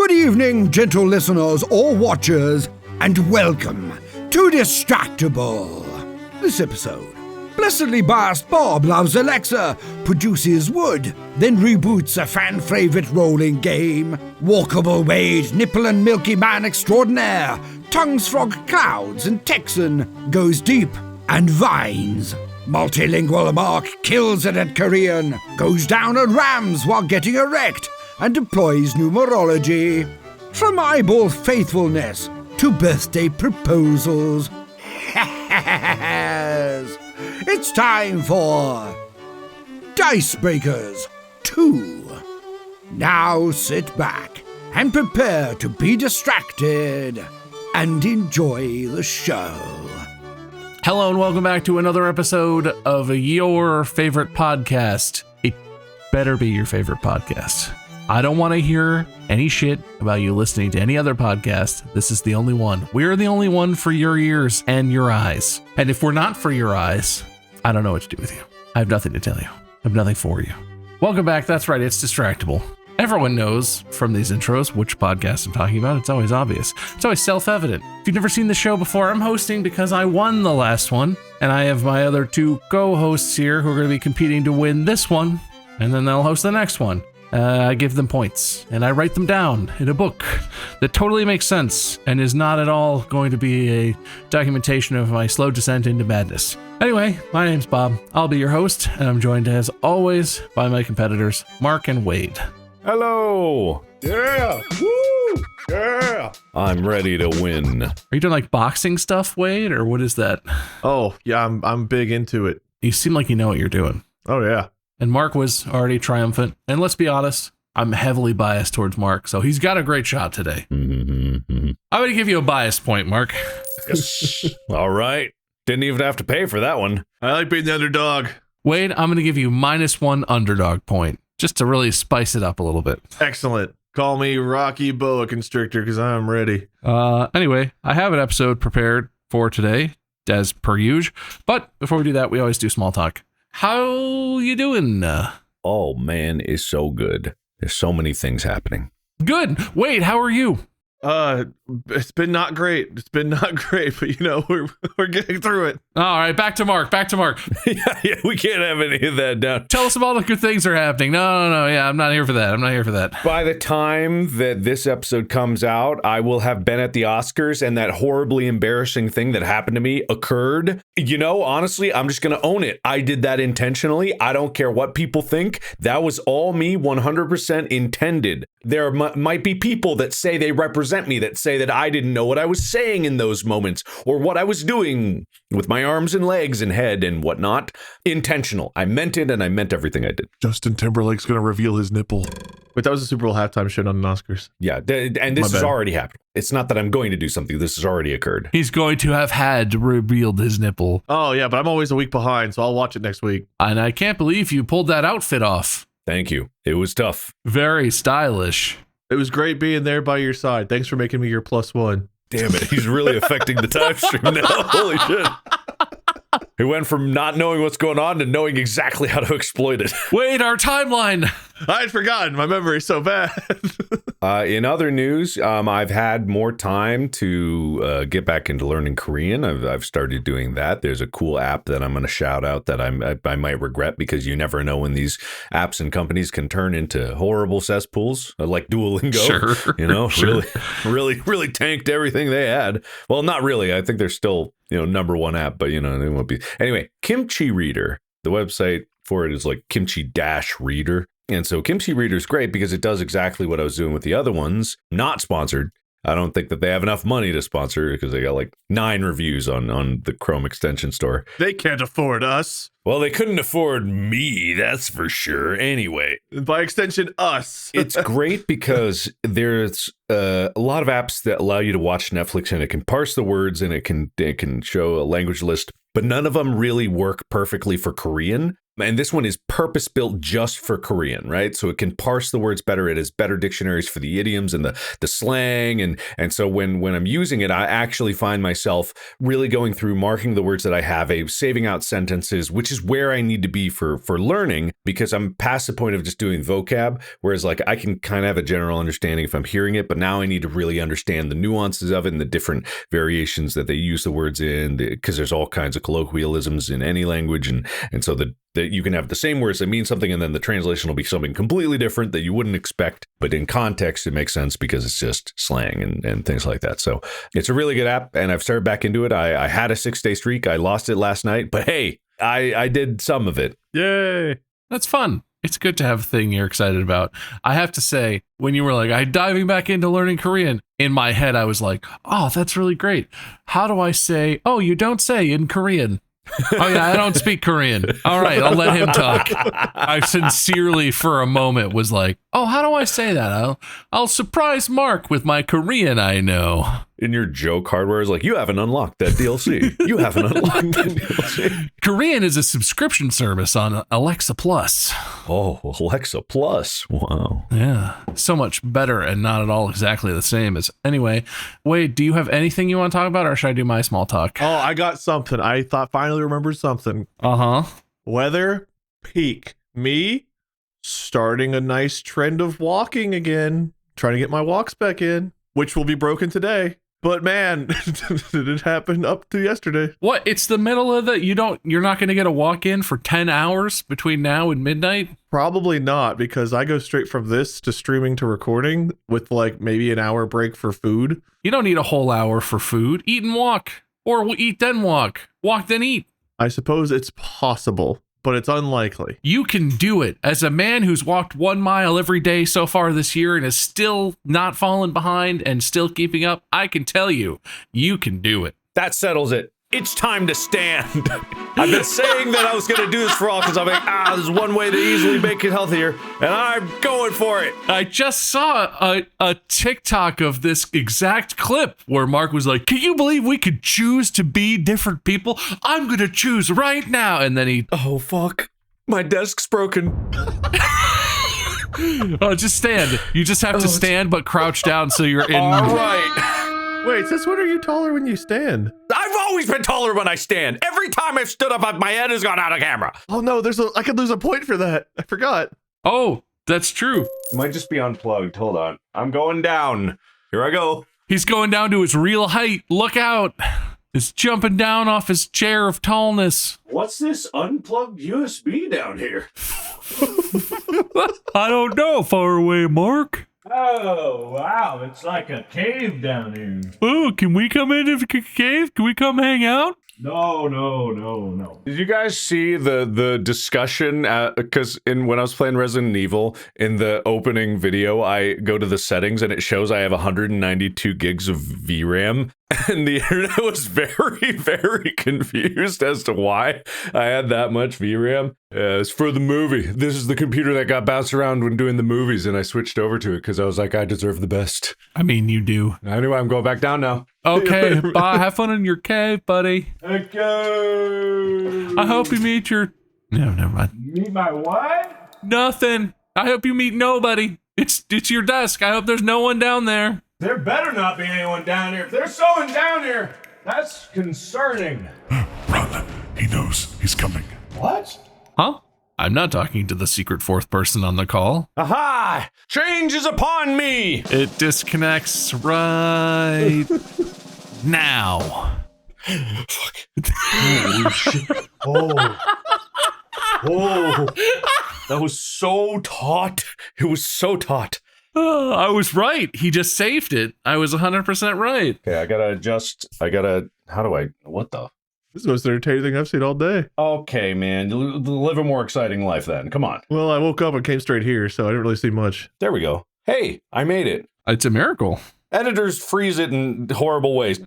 Good evening, gentle listeners or watchers, and welcome to Distractible. This episode, blessedly biased Bob loves Alexa, produces wood, then reboots a fan-favorite rolling game. Walkable Wade, nipple and milky man extraordinaire, tongues frog clouds and Texan goes deep and vines. Multilingual Mark kills it at Korean, goes down on rams while getting erect, and deploys numerology. From eyeball faithfulness to birthday proposals. It's time for Dicebreakers Too. Now sit back and prepare to be distracted and enjoy the show. Hello and welcome back to another episode of your favorite podcast. It better be your favorite podcast. I don't want to hear any shit about you listening to any other podcast. This is the only one. We're the only one for your ears and your eyes. And if we're not for your eyes, I don't know what to do with you. I have nothing to tell you. I have nothing for you. Welcome back. That's right. It's Distractible. Everyone knows from these intros which podcast I'm talking about. It's always obvious. It's always self-evident. If you've never seen the show before, I'm hosting because I won the last one. And I have my other two co-hosts here who are going to be competing to win this one. And then they'll host the next one. I give them points, and I write them down in a book that totally makes sense and is not at all going to be a documentation of my slow descent into madness. Anyway, my name's Bob. I'll be your host, and I'm joined as always by my competitors, Mark and Wade. Hello! Yeah! Woo! Yeah! I'm ready to win. Are you doing like boxing stuff, Wade, or what is that? Oh, yeah, I'm big into it. You seem like you know what you're doing. Oh, yeah. And Mark was already triumphant. And let's be honest, I'm heavily biased towards Mark, so he's got a great shot today. I'm going to give you a bias point, Mark. Yes. All right. Didn't even have to pay for that one. I like being the underdog. Wade, I'm going to give you -1 underdog point, just to really spice it up a little bit. Excellent. Call me Rocky Boa Constrictor, because I'm ready. Anyway, I have an episode prepared for today, as per usual. But before we do that, we always do small talk. How you doing? Oh, man, is so good. There's so many things happening. Good. Wade, how are you? It's been not great. But you know, we're getting through it. All right, back to Mark. yeah, we can't have any of that down. Tell us about all the good things that are happening. No. Yeah, I'm not here for that. By the time that this episode comes out, I will have been at the Oscars and that horribly embarrassing thing that happened to me occurred. You know, honestly, I'm just going to own it. I did that intentionally. I don't care what people think. That was all me, 100% intended. There might be people that say they represent me, that say that I didn't know what I was saying in those moments or what I was doing with my arms and legs and head and whatnot. Intentional. I meant it, and I meant everything I did. Justin Timberlake's going to reveal his nipple. Wait, that was a Super Bowl halftime shit on the Oscars. Yeah, and this has already happened. It's not that I'm going to do something. This has already occurred. He's going to have had revealed his nipple. Oh, yeah, but I'm always a week behind, so I'll watch it next week. And I can't believe you pulled that outfit off. Thank you. It was tough. Very stylish. It was great being there by your side. Thanks for making me your +1. Damn it, he's really affecting the time stream now. Holy shit. He went from not knowing what's going on to knowing exactly how to exploit it. Wait, our timeline. I had forgotten. My memory's so bad. In other news, I've had more time to get back into learning Korean. I've started doing that. There's a cool app that I'm going to shout out that I might regret, because you never know when these apps and companies can turn into horrible cesspools, like Duolingo. Sure. You know, sure. really tanked everything they had. Well, not really. I think they're still, #1 app, but they won't be. Anyway, Kimchi Reader. The website for it is like kimchi-reader. And so Kimchi Reader is great because it does exactly what I was doing with the other ones. Not sponsored. I don't think that they have enough money to sponsor, because they got like 9 reviews on the Chrome extension store. They can't afford us. Well, they couldn't afford me, that's for sure. Anyway. By extension, us. It's great because there's a lot of apps that allow you to watch Netflix, and it can parse the words, and it can show a language list, but none of them really work perfectly for Korean. And this one is purpose built just for Korean, right? So it can parse the words better. It has better dictionaries for the idioms and the slang. And so when I'm using it, I actually find myself really going through, marking the words that I have, saving out sentences, which is where I need to be for learning, because I'm past the point of just doing vocab. Whereas like I can kind of have a general understanding if I'm hearing it, but now I need to really understand the nuances of it and the different variations that they use the words in, because there's all kinds of colloquialisms in any language. And so that you can have the same words that mean something, and then the translation will be something completely different that you wouldn't expect. But in context, it makes sense because it's just slang and things like that. So it's a really good app, and I've started back into it. I had a 6-day streak. I lost it last night, but hey, I did some of it. Yay. That's fun. It's good to have a thing you're excited about. I have to say, when you were like, I'm diving back into learning Korean, in my head, I was like, oh, that's really great. How do I say, oh, you don't say in Korean? Oh yeah, I don't speak Korean. All right, I'll let him talk. I sincerely, for a moment, was like, oh, how do I say that? I'll surprise Mark with my Korean I know. In your joke hardware is like, you haven't unlocked that DLC. You haven't unlocked that DLC. Korean is a subscription service on Alexa Plus. Oh, Alexa Plus. Wow. Yeah, so much better and not at all exactly the same as. Anyway, Wade, do you have anything you want to talk about, or should I do my small talk? Oh, I got something. I thought finally remembered something. Uh-huh. Weather peak. Me starting a nice trend of walking again. Trying to get my walks back in, which will be broken today. But man, did it happen up to yesterday? What? It's the middle of the, you're not going to get a walk in for 10 hours between now and midnight? Probably not, because I go straight from this to streaming to recording with like maybe an hour break for food. You don't need a whole hour for food. Eat and walk. Or eat then walk. Walk then eat. I suppose it's possible, but it's unlikely. You can do it. As a man who's walked 1 mile every day so far this year and is still not falling behind and still keeping up, I can tell you, you can do it. That settles it. It's time to stand. I've been saying that I was going to do this for all because I'm like, there's one way to easily make it healthier, and I'm going for it. I just saw a TikTok of this exact clip where Mark was like, can you believe we could choose to be different people? I'm going to choose right now. And then he... Oh, fuck. My desk's broken. Oh, just stand. You just have to stand but crouch down so you're in... All right. Wait, since when are you taller when you stand? I've always been taller when I stand. Every time I've stood up, my head has gone out of camera. Oh no, I could lose a point for that. I forgot. Oh, that's true. It might just be unplugged. Hold on. I'm going down. Here I go. He's going down to his real height. Look out. He's jumping down off his chair of tallness. What's this unplugged USB down here? I don't know, far away, Mark. Oh, wow, it's like a cave down here. Oh, can we come into the cave? Can we come hang out? No. Did you guys see the discussion? Because when I was playing Resident Evil, in the opening video, I go to the settings and it shows I have 192 gigs of VRAM. And the internet was very, very confused as to why I had that much VRAM. It's for the movie. This is the computer that got bounced around when doing the movies, and I switched over to it because I was like, I deserve the best. I mean, you do. Anyway, I'm going back down now. Okay, bye. Have fun in your cave, buddy. Okay. I hope you meet your... No, never mind. Meet my what? Nothing. I hope you meet nobody. It's your desk. I hope there's no one down there. There better not be anyone down here. If there's someone down here, that's concerning. Run. He knows he's coming. What? Huh? I'm not talking to the secret fourth person on the call. Aha! Change is upon me! It disconnects right now. Fuck. Holy shit. Oh. That was so taut. It was so taut. I was right. He just saved it. I was 100% right. Okay, I gotta adjust. What the? This is the most entertaining thing I've seen all day. Okay, man. Live a more exciting life then. Come on. Well, I woke up and came straight here, so I didn't really see much. There we go. Hey, I made it. It's a miracle. Editors freeze it in horrible ways.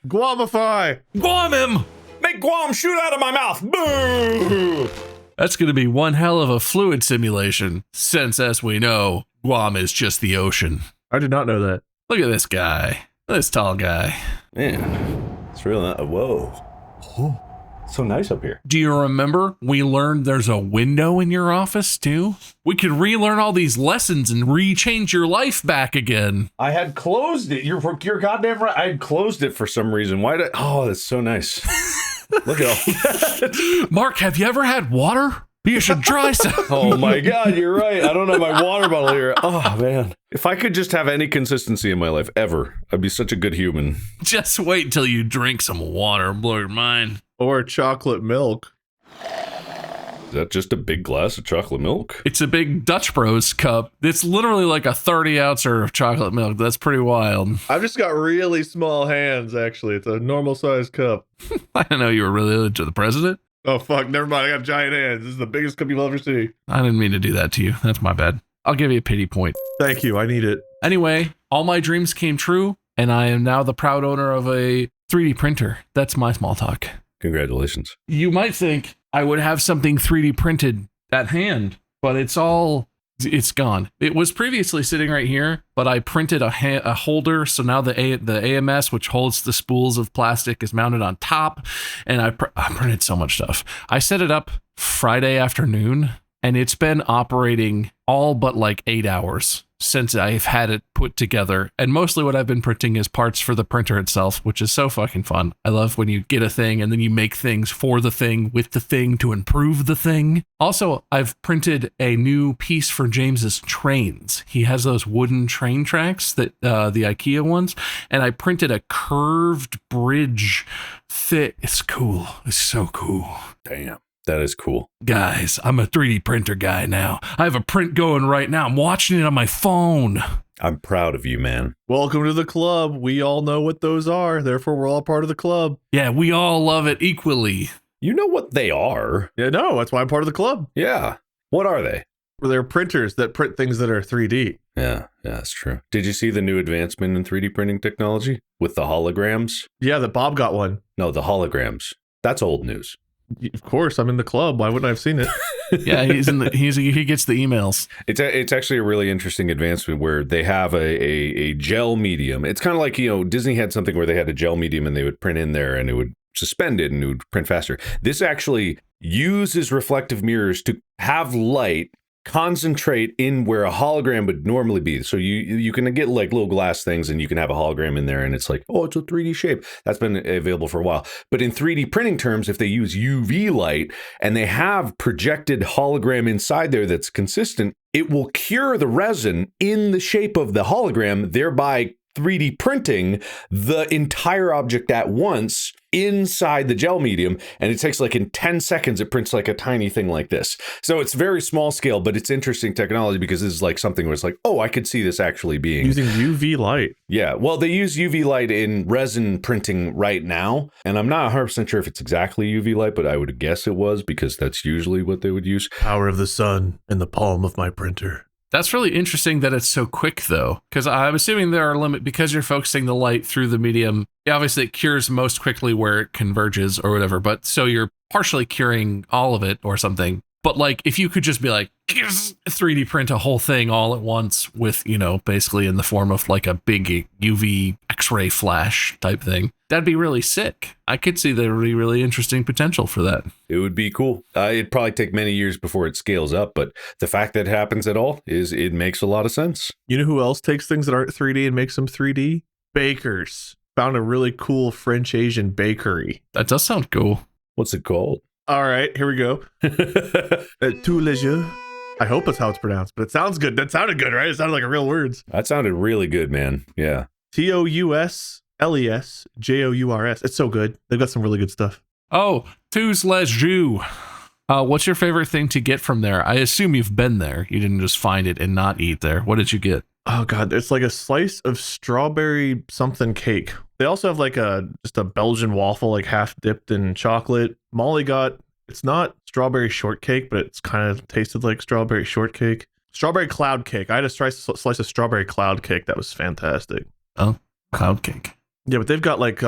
Guamify! Guam him! Make Guam shoot out of my mouth. Boo! That's going to be one hell of a fluid simulation, since, as we know, Guam is just the ocean. I did not know that. Look at this guy. This tall guy. Man, it's real. Whoa. Oh, So nice up here. Do you remember we learned there's a window in your office too? We could relearn all these lessons and re-change your life back again. I had closed it. You're goddamn right. I had closed it for some reason. Why did? Oh, that's so nice. Look at all that. Mark, have you ever had water? You should try some. Oh my God, you're right. I don't have my water bottle here. Oh man. If I could just have any consistency in my life ever, I'd be such a good human. Just wait till you drink some water, blow your mind. Or chocolate milk. Is that just a big glass of chocolate milk? It's a big Dutch Bros cup. It's literally like a 30-ouncer of chocolate milk. That's pretty wild. I've just got really small hands, actually. It's a normal sized cup. I didn't know you were related to the president. Oh, fuck. Never mind. I got giant hands. This is the biggest cup you'll ever see. I didn't mean to do that to you. That's my bad. I'll give you a pity point. Thank you. I need it. Anyway, all my dreams came true, and I am now the proud owner of a 3D printer. That's my small talk. Congratulations. You might think I would have something 3D printed at hand, but it's gone. It was previously sitting right here, but I printed a holder. So now the AMS, which holds the spools of plastic, is mounted on top. And I printed so much stuff. I set it up Friday afternoon, and it's been operating all but like 8 hours since I've had it put together. And mostly what I've been printing is parts for the printer itself, which is so fucking fun. I love when you get a thing and then you make things for the thing with the thing to improve the thing. Also, I've printed a new piece for James's trains. He has those wooden train tracks, that the IKEA ones, and I printed a curved bridge fit. It's cool. It's so cool. Damn. That is cool. Guys, I'm a 3D printer guy now. I have a print going right now. I'm watching it on my phone. I'm proud of you, man. Welcome to the club. We all know what those are. Therefore, we're all part of the club. Yeah, we all love it equally. You know what they are. Yeah, no, that's why I'm part of the club. Yeah. What are they? Well, they're printers that print things that are 3D. Yeah, that's true. Did you see the new advancement in 3D printing technology with the holograms? Yeah, that Bob got one. No, the holograms. That's old news. Of course, I'm in the club. Why wouldn't I have seen it? Yeah, he gets the emails. It's actually a really interesting advancement where they have a gel medium. It's kind of like, Disney had something where they had a gel medium and they would print in there and it would suspend it and it would print faster. This actually uses reflective mirrors to have light concentrate in where a hologram would normally be. So you can get like little glass things and you can have a hologram in there and it's like, oh, it's a 3D shape. That's been available for a while. But in 3D printing terms, if they use UV light and they have projected hologram inside there that's consistent, it will cure the resin in the shape of the hologram, thereby 3D printing the entire object at once inside the gel medium. And it takes like in 10 seconds, it prints like a tiny thing like this. So it's very small scale, but it's interesting technology because this is like something where it's like, oh, I could see this actually being using UV light. Yeah. Well, they use UV light in resin printing right now. And I'm not 100% sure if it's exactly UV light, but I would guess it was because that's usually what they would use. Power of the sun in the palm of my printer. That's really interesting that it's so quick, though, because I'm assuming there are limits because you're focusing the light through the medium. Obviously, it cures most quickly where it converges or whatever, but so you're partially curing all of it or something. But like, if you could just be like, 3D print a whole thing all at once with, basically in the form of like a big UV X-ray flash type thing, that'd be really sick. I could see there would be really interesting potential for that. It would be cool. It'd probably take many years before it scales up, but the fact that it happens at all it makes a lot of sense. You know who else takes things that aren't 3D and makes them 3D? Bakers. Found a really cool French Asian bakery. That does sound cool. What's it called? All right, here we go. Tout léger. I hope that's how it's pronounced, but it sounds good. That sounded good, right? It sounded like a real words. That sounded really good, man. Yeah. TOUSLESJOURS. It's so good. They've got some really good stuff. Oh, Tous les Jeux. What's your favorite thing to get from there? I assume you've been there. You didn't just find it and not eat there. What did you get? Oh God, it's like a slice of strawberry something cake. They also have like just a Belgian waffle, like half dipped in chocolate. Molly got, it's not strawberry shortcake, but it's kind of tasted like strawberry shortcake. Strawberry cloud cake. I had a slice of strawberry cloud cake. That was fantastic. Oh, cloud cake. Yeah, but they've got like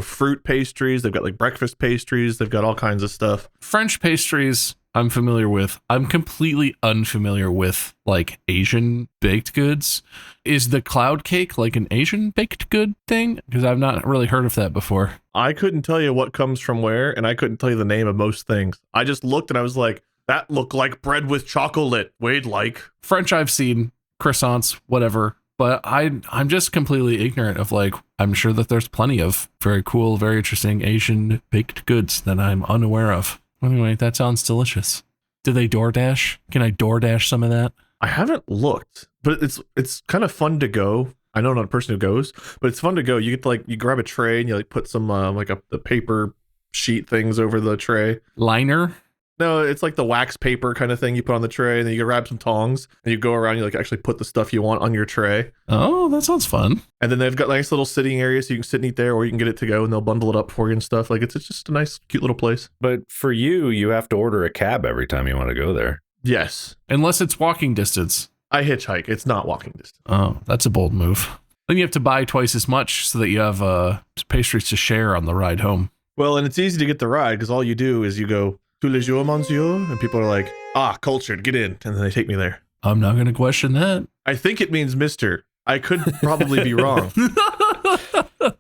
fruit pastries. They've got like breakfast pastries. They've got all kinds of stuff. French pastries I'm familiar with. I'm completely unfamiliar with like Asian baked goods. Is the cloud cake like an Asian baked good thing? Because I've not really heard of that before. I couldn't tell you what comes from where, and I couldn't tell you the name of most things. I just looked and I was like, that looked like bread with chocolate. Wade like. French I've seen, croissants, whatever. But I'm just completely ignorant of like, I'm sure that there's plenty of very cool, very interesting Asian baked goods that I'm unaware of. Anyway, that sounds delicious. Do they DoorDash? Can I DoorDash some of that? I haven't looked, but it's kind of fun to go. I know I'm not a person who goes, but it's fun to go. You get to like, you grab a tray and you like put some the paper sheet things over the tray. Liner? No, it's like the wax paper kind of thing you put on the tray, and then you grab some tongs and you go around, you like actually put the stuff you want on your tray. Oh, that sounds fun. And then they've got nice little sitting areas so you can sit and eat there, or you can get it to go and they'll bundle it up for you and stuff. Like it's just a nice, cute little place. But for you have to order a cab every time you want to go there. Yes. Unless it's walking distance. I hitchhike. It's not walking distance. Oh, that's a bold move. Then you have to buy twice as much so that you have pastries to share on the ride home. Well, and it's easy to get the ride because all you do is you go, tous les jours, monsieur, and people are like, cultured, get in. And then they take me there. I'm not going to question that. I think it means mister. I could probably be wrong.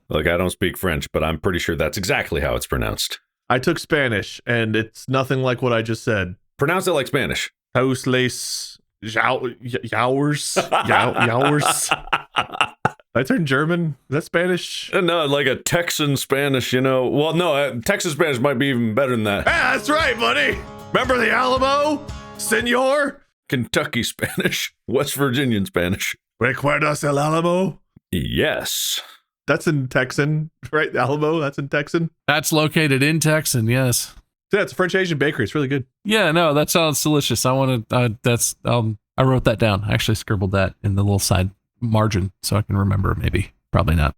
Look, I don't speak French, but I'm pretty sure that's exactly how it's pronounced. I took Spanish, and it's nothing like what I just said. Pronounce it like Spanish. House lace Yowers. I turned German. Is that Spanish? No, like a Texan Spanish, Well, no, Texan Spanish might be even better than that. Ah, that's right, buddy. Remember the Alamo, senor? Kentucky Spanish. West Virginian Spanish. Recuerdas el Alamo? Yes. That's in Texan, right? Alamo, that's in Texan. That's located in Texan, yes. Yeah, it's a French Asian bakery. It's really good. Yeah, no, that sounds delicious. I wrote that down. I actually scribbled that in the little side margin so I can remember. Maybe, probably not.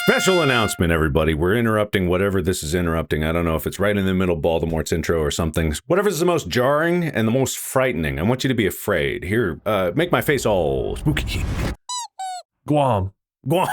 Special announcement, everybody. We're interrupting whatever this is interrupting. I don't know if it's right in the middle of Baldermort's intro or something. Whatever's the most jarring and the most frightening. I want you to be afraid. Here, make my face all spooky. Guam. Guam.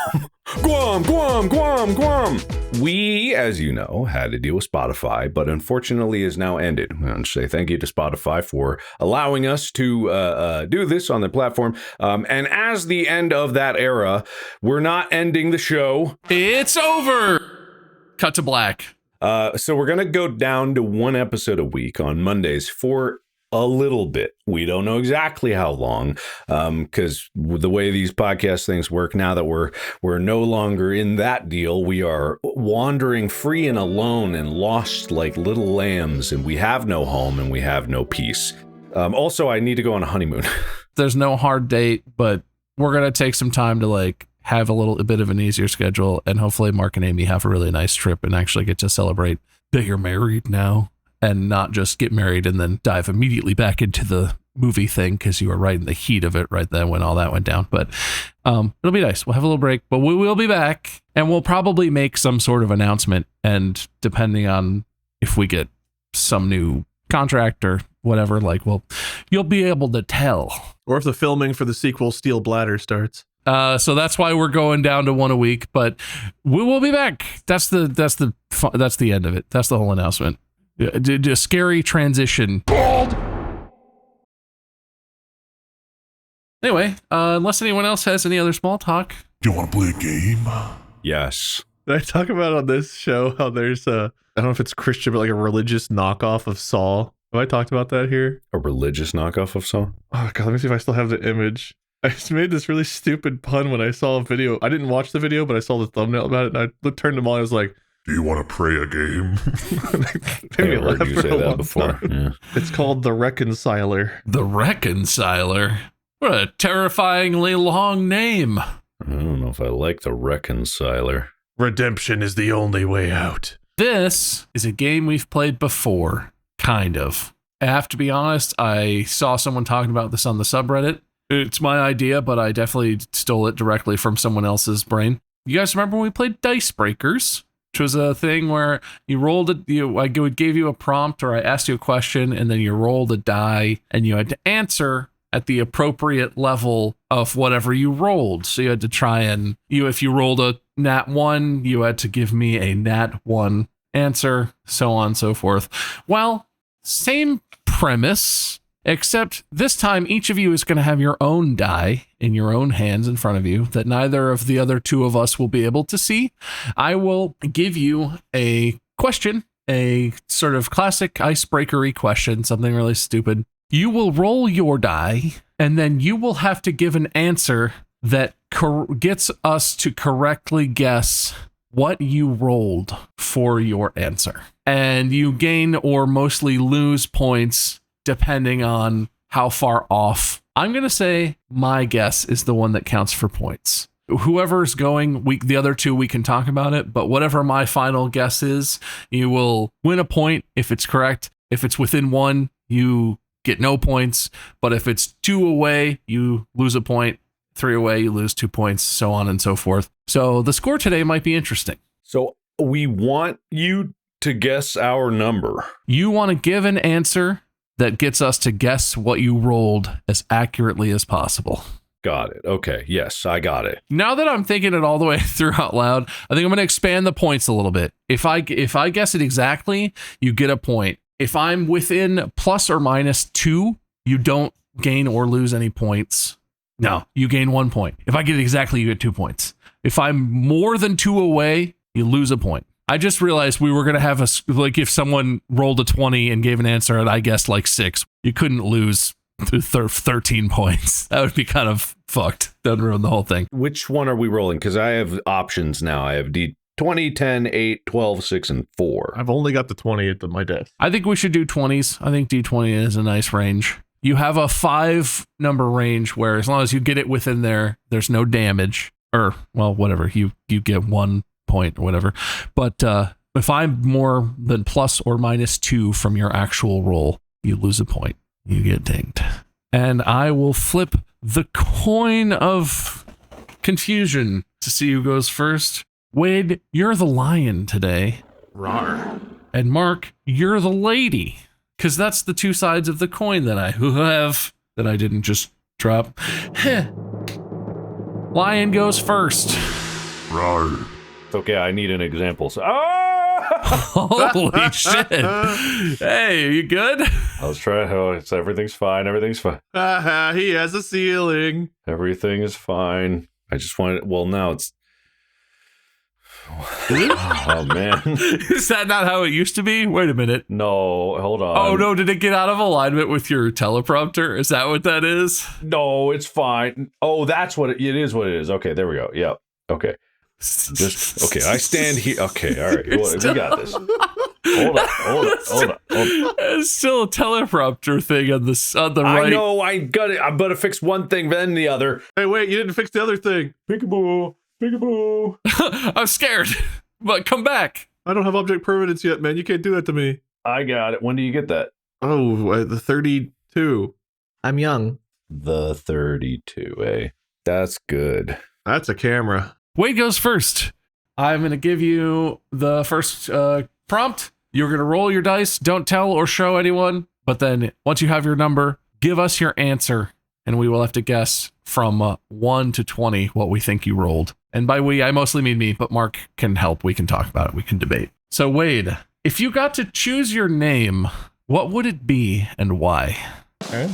We, as you know, had to deal with Spotify, but unfortunately is now ended. I want to say thank you to Spotify for allowing us to do this on the platform. And as the end of that era, we're not ending the show. It's over. Cut to black. So we're going to go down to one episode a week on Mondays for a little bit. We don't know exactly how long, because the way these podcast things work now that we're no longer in that deal, we are wandering free and alone and lost like little lambs, and we have no home and we have no peace. Also, I need to go on a honeymoon. There's no hard date, but we're going to take some time to like have a bit of an easier schedule, and hopefully Mark and Amy have a really nice trip and actually get to celebrate that you're married now. And not just get married and then dive immediately back into the movie thing because you were right in the heat of it right then when all that went down. But it'll be nice. We'll have a little break, but we will be back, and we'll probably make some sort of announcement. And depending on if we get some new contract or whatever, like, you'll be able to tell. Or if the filming for the sequel Steel Bladder starts. So that's why we're going down to one a week, but we will be back. That's the end of it. That's the whole announcement. A scary transition. Anyway, unless anyone else has any other small talk. Do you want to play a game? Yes. Did I talk about on this show how there's I don't know if it's Christian, but like a religious knockoff of Saw? Have I talked about that here? A religious knockoff of Saw? Oh, God, let me see if I still have the image. I just made this really stupid pun when I saw a video. I didn't watch the video, but I saw the thumbnail about it, and I turned to them all. I was like, Do you want to play a game? I've heard you say that before. Yeah. It's called The Reconciler. The Reconciler? What a terrifyingly long name. I don't know if I like The Reconciler. Redemption is the only way out. This is a game we've played before, kind of. I have to be honest, I saw someone talking about this on the subreddit. It's my idea, but I definitely stole it directly from someone else's brain. You guys remember when we played Dicebreakers? Which was a thing where you rolled it, I gave you a prompt, or I asked you a question, and then you rolled a die, and you had to answer at the appropriate level of whatever you rolled. So you had to try and, if you rolled a nat 1, you had to give me a nat 1 answer, so on and so forth. Well, same premise, except this time each of you is going to have your own die in your own hands in front of you that neither of the other two of us will be able to see. I will give you a question, a sort of classic icebreakery question, something really stupid. You will roll your die, and then you will have to give an answer that gets us to correctly guess what you rolled for your answer. And you gain or mostly lose points depending on how far off. I'm going to say my guess is the one that counts for points. Whoever's going, the other two, we can talk about it, but whatever my final guess is, you will win a point if it's correct. If it's within one, you get no points, but if it's 2 away, you lose a point. 3 away, you lose 2 points, so on and so forth. So the score today might be interesting. So we want you to guess our number. You want to give an answer that gets us to guess what you rolled as accurately as possible. Got it. Okay. Yes, I got it. Now that I'm thinking it all the way through out loud, I think I'm going to expand the points a little bit. If I guess it exactly, you get a point. If I'm within plus or minus 2, you don't gain or lose any points. No, you gain 1 point. If I get it exactly, you get 2 points. If I'm more than 2 away, you lose a point. I just realized we were going to have if someone rolled a 20 and gave an answer and I guessed like 6, you couldn't lose 13 points. That would be kind of fucked. That'd ruin the whole thing. Which one are we rolling? Because I have options now. I have D20, 10, 8, 12, 6, and 4. I've only got the 20 at my desk. I think we should do 20s. I think D20 is a nice range. You have a 5 number range where as long as you get it within there, there's no damage. Or, well, whatever. You get 1 point or whatever. But if I'm more than plus or minus 2 from your actual roll, you lose a point. You get dinged. And I will flip the coin of confusion to see who goes first. Wade, you're the lion today. Rawr. And Mark, you're the lady. Because that's the 2 sides of the coin that I have that I didn't just drop. Lion goes first. Rawr. It's okay. I need an example. So, Holy shit. Hey, are you good? I was trying. Everything's fine. Everything's fine. He has a ceiling. Everything is fine. I just wanted. Well, now it's. Oh man. Is that not how it used to be? Wait a minute. No, hold on. Oh no, did it get out of alignment with your teleprompter? Is that what that is? No, it's fine. Oh, that's what it is. What it is. Okay, there we go. Yep. Okay. Just okay. I stand here. Okay, all right. We got this. Hold on. It's still a teleprompter thing on the right. I know. I got it. I'm gonna fix one thing, then the other. Hey, wait! You didn't fix the other thing. Peekaboo. Peekaboo. I'm scared, but come back. I don't have object permanence yet, man. You can't do that to me. I got it. When do you get that? Oh, the 32. I'm young. The 32, eh? That's good. That's a camera. Wade goes first. I'm going to give you the first prompt. You're going to roll your dice. Don't tell or show anyone. But then once you have your number, give us your answer. And we will have to guess from 1 to 20 what we think you rolled. And by we, I mostly mean me, but Mark can help. We can talk about it. We can debate. So Wade, if you got to choose your name, what would it be and why? Okay.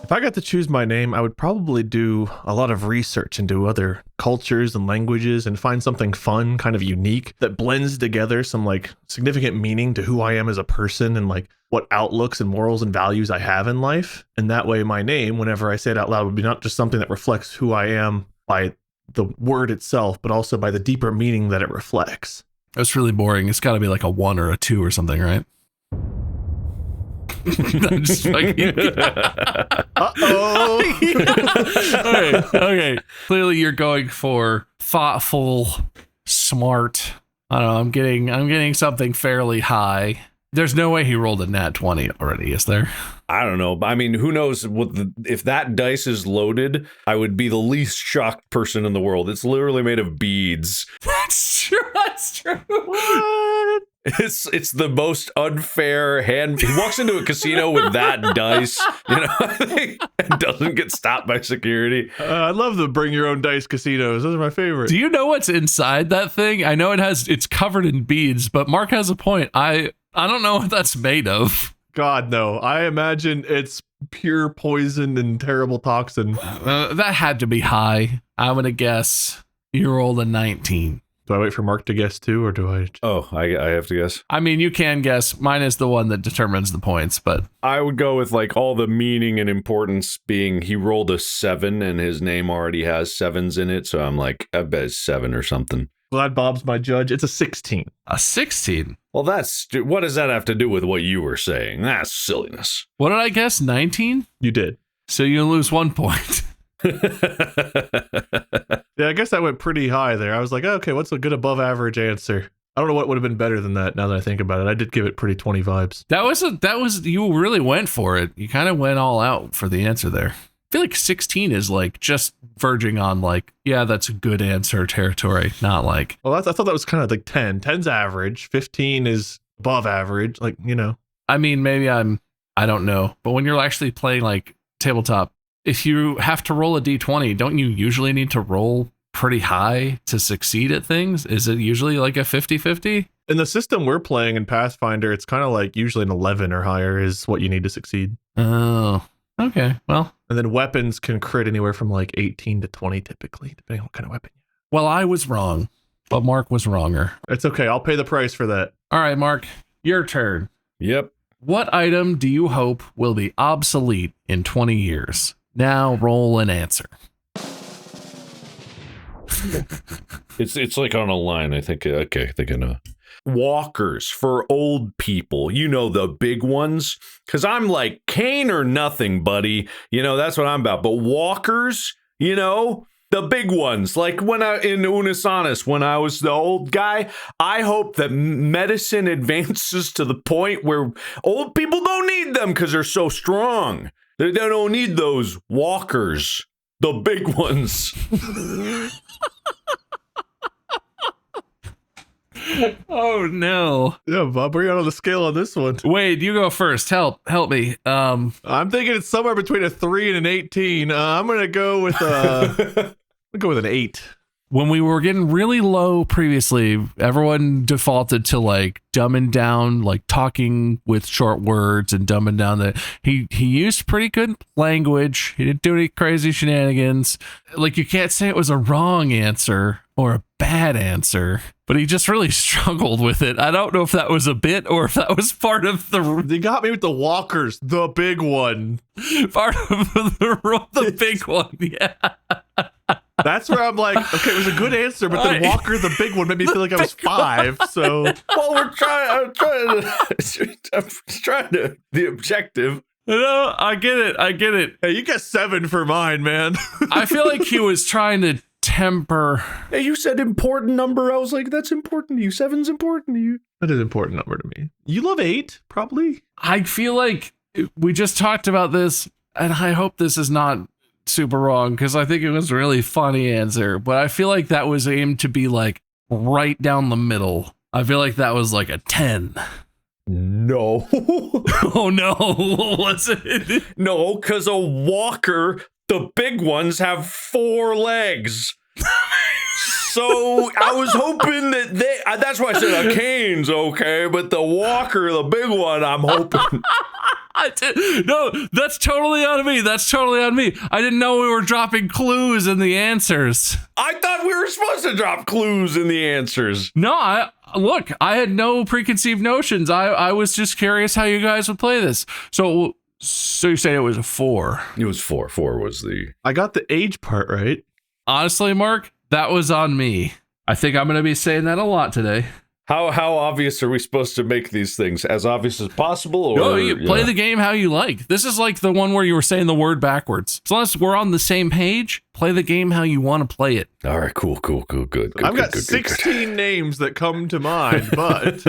If I got to choose my name, I would probably do a lot of research into other cultures and languages and find something fun, kind of unique, that blends together some like significant meaning to who I am as a person and like what outlooks and morals and values I have in life. And that way my name, whenever I say it out loud, would be not just something that reflects who I am by the word itself, but also by the deeper meaning that it reflects. That's really boring. It's got to be like a 1 or a 2 or something, right? I'm just fucking... Uh-oh. Okay. Clearly you're going for thoughtful, smart. I don't know. I'm getting something fairly high. There's no way he rolled a nat 20 already, is there? I don't know. I mean, who knows if that dice is loaded, I would be the least shocked person in the world. It's literally made of beads. That's true. What? It's the most unfair hand. He walks into a casino with that dice, and doesn't get stopped by security. I love the bring your own dice casinos. Those are my favorite. Do you know what's inside that thing? I know it's covered in beads, but Mark has a point. I don't know what that's made of. God, no. I imagine it's pure poison and terrible toxin. That had to be high. I'm going to guess you rolled a 19. Do I wait for Mark to guess too, or do I? Oh, I have to guess. I mean, you can guess. Mine is the one that determines the points, but I would go with like all the meaning and importance being he rolled a 7 and his name already has 7s in it. So I'm like, I bet it's 7 or something. Glad Bob's my judge. It's a 16. a 16. Well, what does that have to do with what you were saying? That's silliness. What did I guess? 19? You did. So you lose 1 point. Yeah, I guess I went pretty high there. I was like, okay, what's a good above average answer? I don't know what would have been better than that now that I think about it. I did give it pretty 20 vibes. That was you really went for it. You kind of went all out for the answer there. I feel like 16 is like just verging on like, yeah, that's a good answer territory, not like. Well, I thought that was kind of like 10. 10's average. 15 is above average. Like, you know. I mean, maybe I don't know. But when you're actually playing like tabletop, if you have to roll a d20, don't you usually need to roll pretty high to succeed at things? Is it usually like a 50-50? In the system we're playing in Pathfinder, it's kind of like usually an 11 or higher is what you need to succeed. Oh, okay. Well, and then weapons can crit anywhere from like 18 to 20 typically, depending on what kind of weapon. well, I was wrong, but Mark was wronger. It's okay. I'll pay the price for that. All right, Mark, your turn. Yep. What item do you hope will be obsolete in 20 years? Now roll an answer. It's like on a line. I think. Okay, I think I know. Walkers for old people. You know, the big ones. Because I'm like cane or nothing, buddy. You know, that's what I'm about. But walkers, you know, the big ones. Like when in Unisanis, when I was the old guy, I hope that medicine advances to the point where old people don't need them because they're so strong. They don't need those walkers. The big ones. Oh no. Yeah, Bob, where are you at on the scale on this one? Wade, you go first. Help me. I'm thinking it's somewhere between a 3 and an 18. I'm gonna go with an 8. When we were getting really low previously, everyone defaulted to like dumbing down, like talking with short words and dumbing down the he used pretty good language. He didn't do any crazy shenanigans. Like you can't say it was a wrong answer or a bad answer, but he just really struggled with it. I don't know if that was a bit or if that was part of the They got me with the walkers, the big one. part of the big one. Yeah. That's where I'm like, okay, it was a good answer, but then Walker, the big one, made me feel like I was 5. So, Well, I'm trying to the objective. No, I get it. hey, you got 7 for mine, man. I feel like he was trying to temper. Hey, you said important number. I was like, that's important to you. 7's important to you. That is an important number to me. You love 8, probably. I feel like we just talked about this, and I hope this is not super wrong because I think it was a really funny answer, but I feel like that was aimed to be like right down the middle. I feel like that was like a 10. No. Oh no, what's it? No, because a walker, the big ones have 4 legs. So I was hoping that that's why I said a cane's okay, but the walker, the big one, I'm hoping. No, that's totally on me. I didn't know we were dropping clues in the answers. I thought we were supposed to drop clues in the answers. No, I had no preconceived notions. I was just curious how you guys would play this. So you say it was a 4. It was 4. 4 was the... I got the age part right. Honestly, Mark, that was on me. I think I'm going to be saying that a lot today. How obvious are we supposed to make these things? As obvious as possible? Or, No, you play the game how you like. This is like the one where you were saying the word backwards. As long as we're on the same page, play the game how you want to play it. All right, cool, good. I've got 16 names that come to mind, but...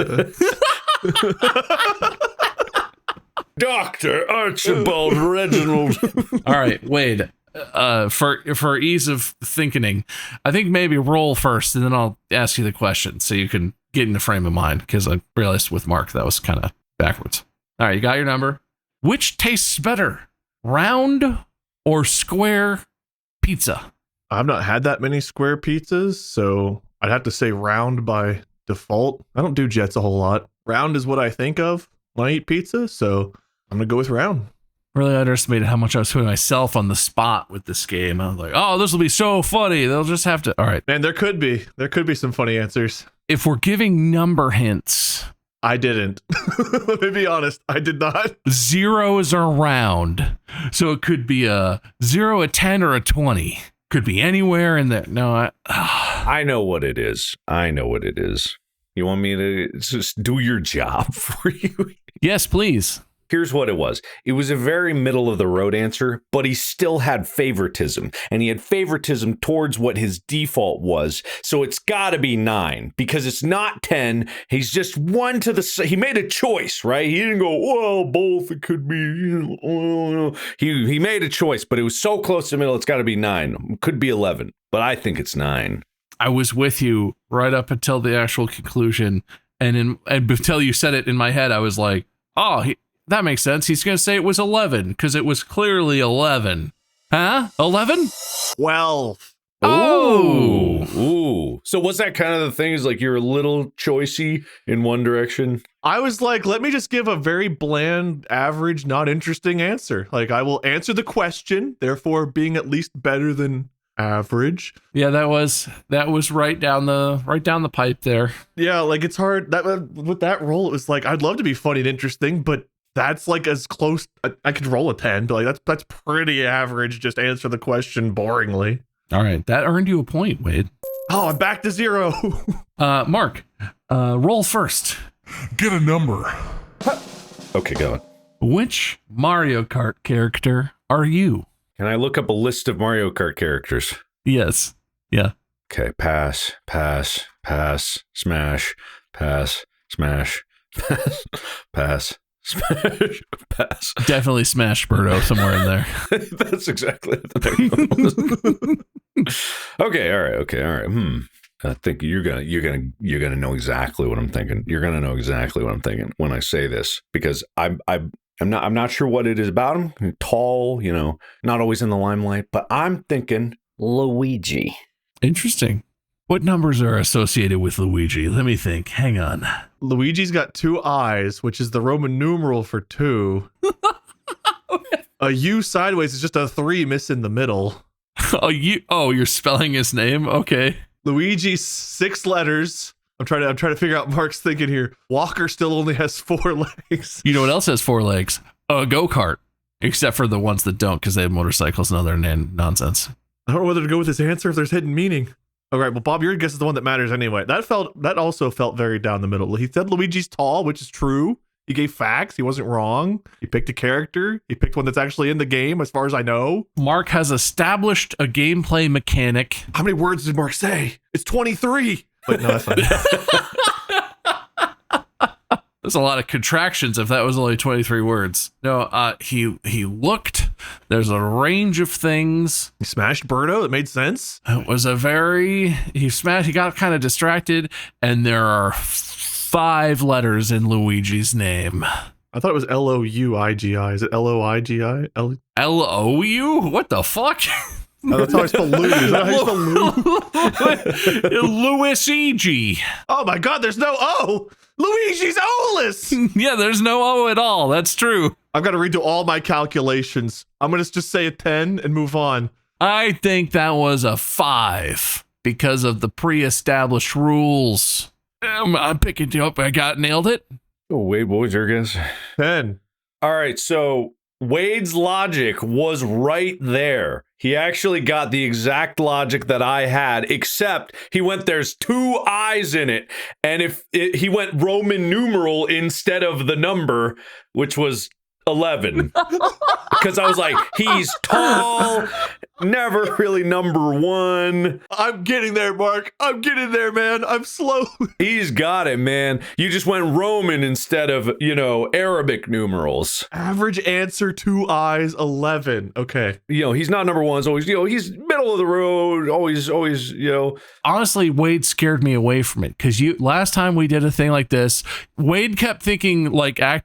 Dr. Archibald Reginald. All right, Wade. For ease of thinking, I think maybe roll first, and then I'll ask you the question so you can get in the frame of mind, because I realized with Mark that was kind of backwards. All right, you got your number. Which tastes better, round or square pizza? I've not had that many square pizzas, so I'd have to say round by default. I don't do jets a whole lot. Round is what I think of when I eat pizza, so I'm going to go with round. Really underestimated how much I was putting myself on the spot with this game. I was like, oh, this will be so funny. They'll just have to. All right. And there could be some funny answers. If we're giving number hints, I didn't. Let me be honest. I did not. 0 is a round. So it could be a 0, a 10, or a 20. Could be anywhere in there. No, I know what it is. You want me to just do your job for you? Yes, please. Here's what it was. It was a very middle of the road answer, but he still had favoritism, and he had favoritism towards what his default was. So it's got to be 9 because it's not 10. He's just one to the. He made a choice, right? He didn't go, well, both. It could be. He made a choice, but it was so close to the middle. It's got to be 9. It could be 11, but I think it's 9. I was with you right up until the actual conclusion, and until you said it in my head, I was like, oh. That makes sense. He's going to say it was 11 because it was clearly 11. Huh? 11? 12. Oh. Ooh. So was that kind of the thing? Is like you're a little choicey in one direction? I was like, let me just give a very bland, average, not interesting answer. Like, I will answer the question, therefore being at least better than average. Yeah, that was right down the pipe there. Yeah, like it's hard that with that roll. It was like I'd love to be funny and interesting, but that's like as close. I could roll a 10, but like that's pretty average. Just answer the question boringly. All right, that earned you a point, Wade. Oh, I'm back to 0. Mark, roll first. Get a number. Okay, go on. Which Mario Kart character are you? Can I look up a list of Mario Kart characters? Yes. Yeah. Okay, pass, smash, pass, smash, pass, smash, pass. Definitely Smash Birdo somewhere in there. That's exactly what the next one was. Okay, all right. I think you're gonna know exactly what I'm thinking. You're gonna know exactly what I'm thinking when I say this because I'm not sure what it is about him. Tall, not always in the limelight, but I'm thinking Luigi. Interesting. What numbers are associated with Luigi? Let me think. Hang on. Luigi's got 2 eyes, which is the Roman numeral for 2. A U sideways is just a 3 missing the middle. You're spelling his name? Okay. Luigi's 6 letters. I'm trying to figure out Mark's thinking here. Walker still only has 4 legs. You know what else has 4 legs? A go-kart. Except for the ones that don't, because they have motorcycles and other nonsense. I don't know whether to go with this answer if there's hidden meaning. All right, well, Bob, your guess is the one that matters anyway. That also felt very down the middle. He said Luigi's tall, which is true. He gave facts. He wasn't wrong. He picked a character. He picked one that's actually in the game, as far as I know. Mark has established a gameplay mechanic. How many words did Mark say? It's 23. Wait, no, that's fine. There's a lot of contractions if that was only 23 words. No, he looked. There's a range of things. He smashed Birdo. It made sense. It was he got kind of distracted, and there are 5 letters in Luigi's name. I thought it was L-O-U-I-G-I. Is it L-O-I-G-I? L-O-U? What the fuck? Oh, that's how I spell Lou. Is that how you spell Lou? Luigi. Oh my God, there's no O. Luigi's O-less. Yeah, there's no O at all. That's true. I've got to redo all my calculations. I'm going to just say a 10 and move on. I think that was a 5 because of the pre-established rules. I'm picking you up. Nailed it. Oh, Wade, what was your guess? 10. All right, so Wade's logic was right there. He actually got the exact logic that I had, except he went, there's 2 eyes in it. And he went Roman numeral instead of the number, which was 11. Because I was like, he's tall, never really number 1. I'm getting there, Mark. I'm getting there, man. I'm slow. He's got it, man. You just went Roman instead of, Arabic numerals. Average answer, 2 eyes, 11. Okay. He's not number 1. It's always, he's middle of the road. Always, Honestly, Wade scared me away from it because last time we did a thing like this, Wade kept thinking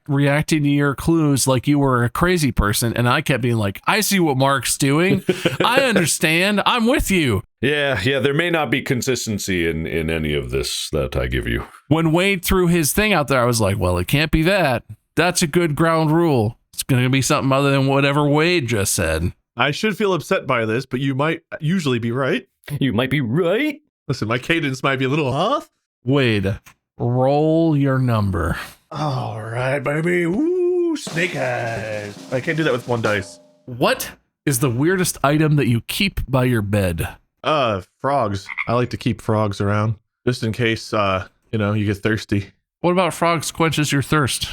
reacting to your clues like you were a crazy person, and I kept being like, I see what Mark's doing. I understand. I'm with you. Yeah, there may not be consistency in any of this that I give you. When Wade threw his thing out there, I was like, well, it can't be that. That's a good ground rule. It's going to be something other than whatever Wade just said. I should feel upset by this, but you might usually be right. You might be right. Listen, my cadence might be a little off. Wade, roll your number. All right, baby. Ooh, snake eyes. I can't do that with one dice. What is the weirdest item that you keep by your bed? Frogs. I like to keep frogs around just in case, you get thirsty. What about frogs quenches your thirst?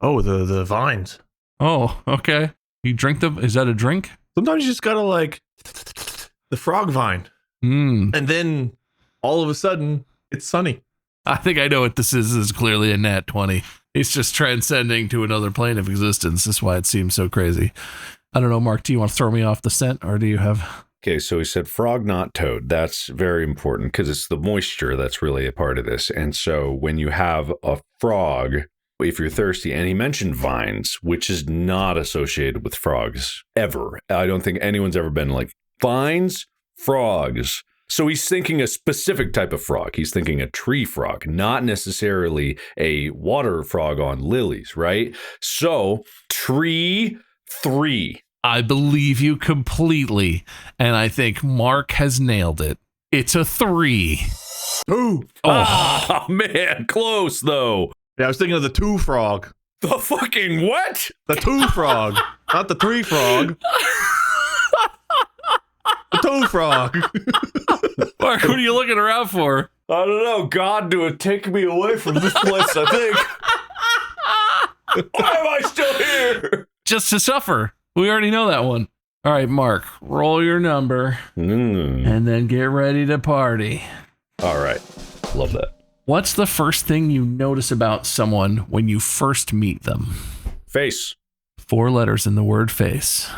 Oh, the vines. Oh, okay. You drink them? Is that a drink? Sometimes you just gotta the frog vine. Hmm. And then all of a sudden it's sunny. I think I know what this is. This is clearly a nat 20. It's just transcending to another plane of existence. That's why it seems so crazy. I don't know, Mark, do you want to throw me off the scent, or do you have... Okay, so he said frog, not toad. That's very important because it's the moisture that's really a part of this. And so when you have a frog, if you're thirsty, and he mentioned vines, which is not associated with frogs ever. I don't think anyone's ever been like, vines, frogs. So he's thinking a specific type of frog. He's thinking a tree frog, not necessarily a water frog on lilies, right? So tree 3. I believe you completely, and I think Mark has nailed it. It's a 3. Ooh. Oh, man, close though. Yeah, I was thinking of the 2 frog. The fucking what? The 2 frog, not the 3 frog. The 2 frog. Mark, what are you looking around for? I don't know. God would take me away from this place, I think. Why am I still here? Just to suffer. We already know that one. All right, Mark, roll your number and then get ready to party. All right. Love that. What's the first thing you notice about someone when you first meet them? Face. 4 letters in the word face.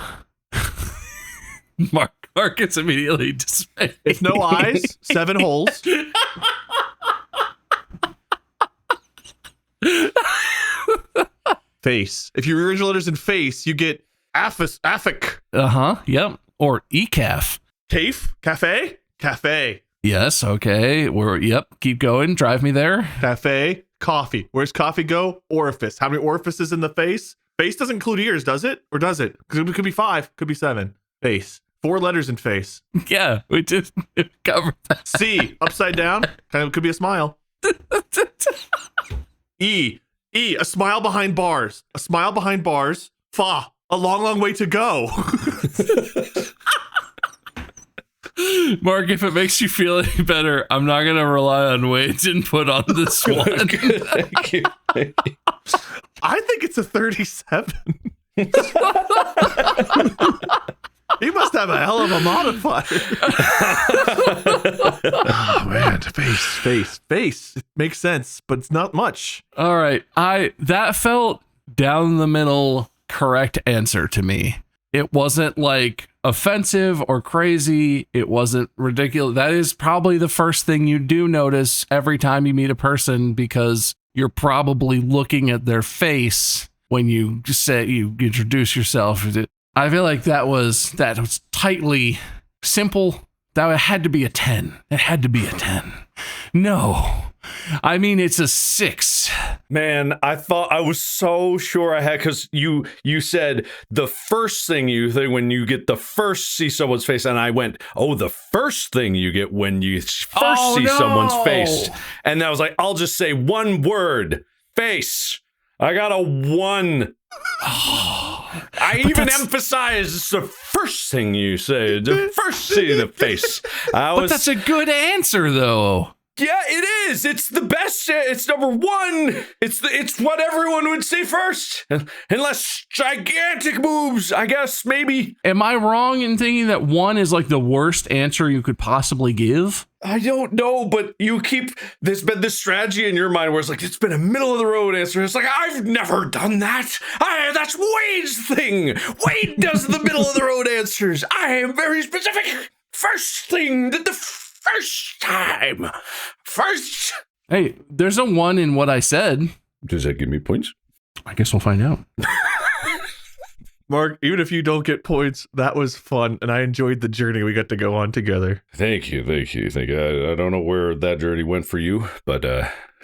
Mark gets immediately dismayed. It's no eyes, 7 holes. Face. If your original letters in face, you get affix. Yep. Or ECAF. TAFE? Cafe? Cafe. Yes, okay. Keep going. Drive me there. Cafe. Coffee. Where's coffee go? Orifice. How many orifices in the face? Face doesn't include ears, does it? Or does it? Because it could be 5, could be 7. Face. 4 letters in face. Yeah, we did cover that. C. Upside down. Kind of could be a smile. E. A smile behind bars. A smile behind bars. Fa. A long, long way to go. Mark, if it makes you feel any better, I'm not going to rely on Wade's input on this one. Thank you. I think it's a 37. He must have a hell of a modifier. Oh, man. Face. It makes sense, but it's not much. All right. That felt down the middle correct answer to me. It wasn't like offensive or crazy. It wasn't ridiculous. That is probably the first thing you do notice every time you meet a person, because you're probably looking at their face when you say you introduce yourself. I feel like that was tightly simple. That had to be a 10. It had to be a 10. No. I mean, it's a 6. Man, I was so sure I had, because you said the first thing you think when you get the first see someone's face, and I went, oh, the first thing you get when you first see someone's face. And I was like, I'll just say one word, face. I got a 1. I even emphasize it's the first thing you say, the first see the face. But that's a good answer, though. Yeah, it is. It's the best. It's number 1. It's what everyone would say first, unless gigantic moves. I guess maybe. Am I wrong in thinking that 1 is like the worst answer you could possibly give? I don't know, but there's been this strategy in your mind where it's like, it's been a middle of the road answer. It's like, I've never done that. That's Wade's thing. Wade does the middle of the road answers. I am very specific. First thing, the first time. First. Hey, there's a 1 in what I said. Does that give me points? I guess we'll find out. Mark, even if you don't get points, that was fun, and I enjoyed the journey we got to go on together. Thank you. I don't know where that journey went for you, but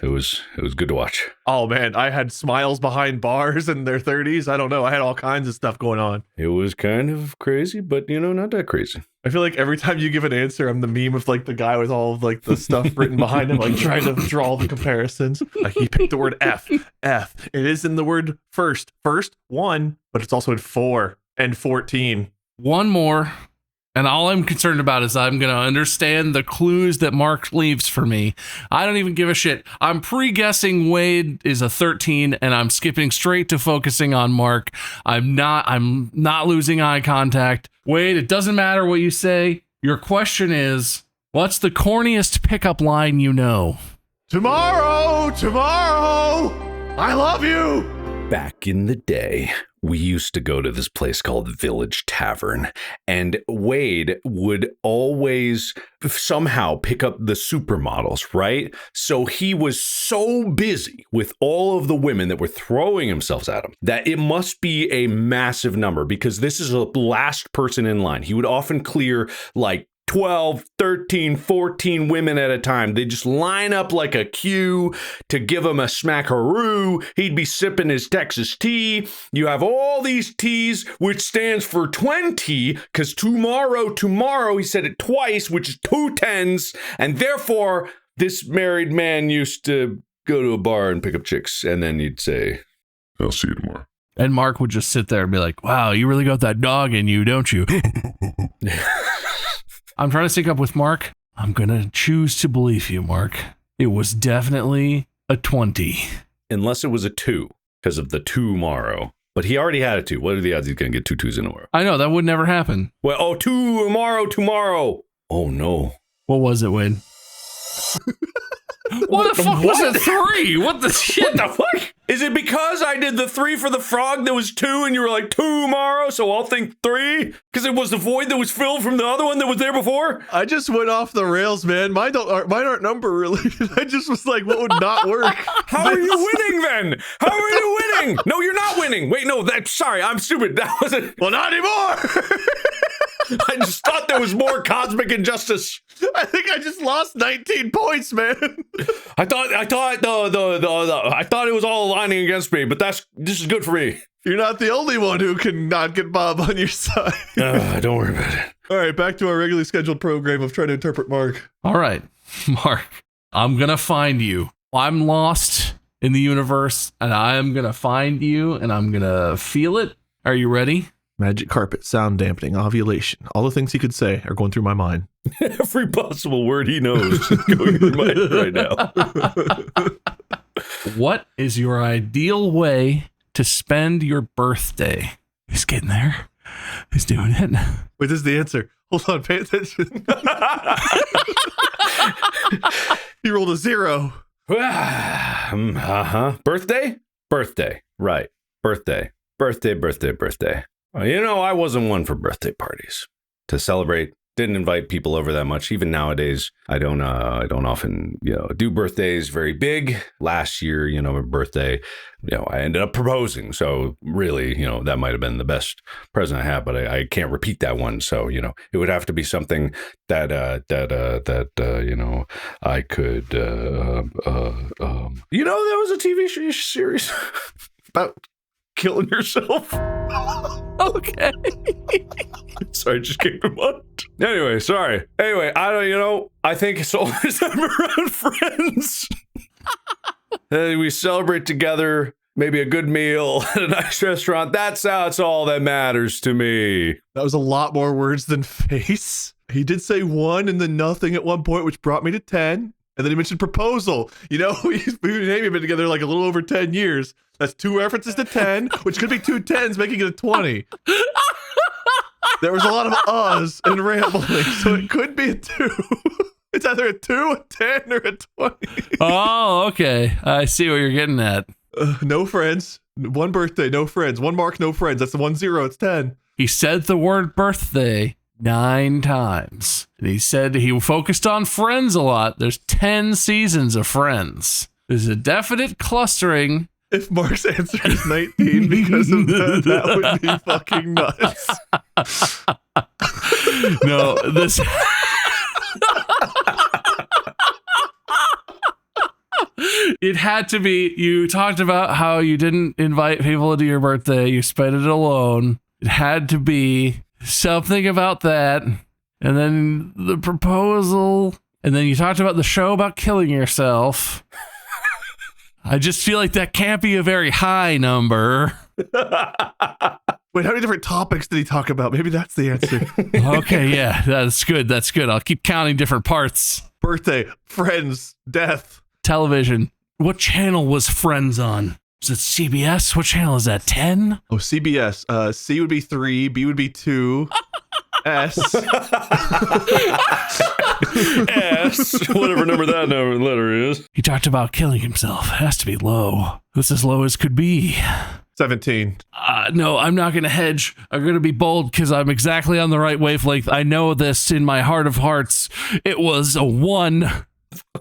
It was good to watch. Oh man, I had smiles behind bars in their 30s. I don't know. I had all kinds of stuff going on. It was kind of crazy, but not that crazy. I feel like every time you give an answer, I'm the meme of like the guy with all of like the stuff written behind him, like trying to draw the comparisons. Like he picked the word F. It is in the word first one, but it's also in 4 and 14. One more. And all I'm concerned about is I'm going to understand the clues that Mark leaves for me. I don't even give a shit. I'm pre-guessing Wade is a 13 and I'm skipping straight to focusing on Mark. I'm not losing eye contact. Wade, it doesn't matter what you say. Your question is, what's the corniest pickup line you know? Tomorrow, I love you. Back in the day, we used to go to this place called Village Tavern, and Wade would always somehow pick up the supermodels, right? So he was so busy with all of the women that were throwing themselves at him that it must be a massive number, because this is the last person in line. He would often clear like 12, 13, 14 women at a time. They just line up like a queue to give him a smackaroo. He'd be sipping his Texas tea. You have all these T's, which stands for 20, because tomorrow, he said it twice, which is 2 10s. And therefore, this married man used to go to a bar and pick up chicks. And then you'd say, I'll see you tomorrow. And Mark would just sit there and be like, wow, you really got that dog in you, don't you? I'm trying to sync up with Mark. I'm going to choose to believe you, Mark. It was definitely a 20. unless it was a 2 because of the tomorrow. But he already had a 2. What are the odds he's going to get 2 2s in a row? I know, that would never happen. Well, tomorrow. Oh, no. What was it, Wade? What the fuck was it 3? What the shit? What the fuck? Is it because I did the 3 for the frog that was 2 and you were like tomorrow, so I'll think 3? Because it was the void that was filled from the other one that was there before? I just went off the rails, man. Mine aren't number related. I just was like, what would not work? How are you winning then? How are you winning? No, you're not winning. Wait, no, sorry, I'm stupid. That wasn't. Well, not anymore. I just thought there was more cosmic injustice. I think I just lost 19 points, man. I thought it was all aligning against me, but this is good for me. You're not the only one who can not get Bob on your side. Don't worry about it. All right, back to our regularly scheduled program of trying to interpret Mark. All right, Mark, I'm going to find you. I'm lost in the universe, and I'm going to find you, and I'm going to feel it. Are you ready? Magic carpet, sound dampening, ovulation. All the things he could say are going through my mind. Every possible word he knows is going through my head right now. What is your ideal way to spend your birthday? He's getting there. He's doing it. Wait, this is the answer. Hold on, pay attention. He rolled a 0. Birthday. Right. Birthday. I wasn't one for birthday parties to celebrate. Didn't invite people over that much. Even nowadays, I don't often, do birthdays very big. Last year, my birthday, I ended up proposing. So really, that might have been the best present I had, but I can't repeat that one. So, it would have to be something that I could, there was a TV series about killing yourself. Okay. Sorry, it just came to mind. Anyway, sorry. Anyway, I think it's all the time around friends. We celebrate together, maybe a good meal at a nice restaurant. That's all that matters to me. That was a lot more words than face. He did say 1 and then nothing at one point, which brought me to 10. And then he mentioned proposal. We and Amy have been together like a little over 10 years. That's 2 references to 10, which could be 2 10s, making it a 20. There was a lot of uhs and rambling, so it could be a 2. It's either a 2, a 10, or a 20. Oh, okay. I see what you're getting at. No friends. 1 birthday, no friends. 1 mark, no friends. That's the 1 0. It's 10. He said the word birthday 9 times. And he said he focused on Friends a lot. There's 10 seasons of Friends. There's a definite clustering. If Mark's answer is 19 because of that would be fucking nuts. No, this... It had to be. You talked about how you didn't invite people to your birthday. You spent it alone. It had to be something about that. And then the proposal. And then you talked about the show about killing yourself. I just feel like that can't be a very high number. Wait, how many different topics did he talk about? Maybe that's the answer. Okay, yeah, that's good. That's good. I'll keep counting different parts. Birthday, friends, death. Television. What channel was Friends on? Is it CBS? What channel is that? 10? Oh, CBS. C would be 3, B would be 2, S. S, whatever number that letter is. He talked about killing himself. It has to be low. It's as low as could be. 17. No, I'm not going to hedge. I'm going to be bold because I'm exactly on the right wavelength. I know this in my heart of hearts. It was a 1.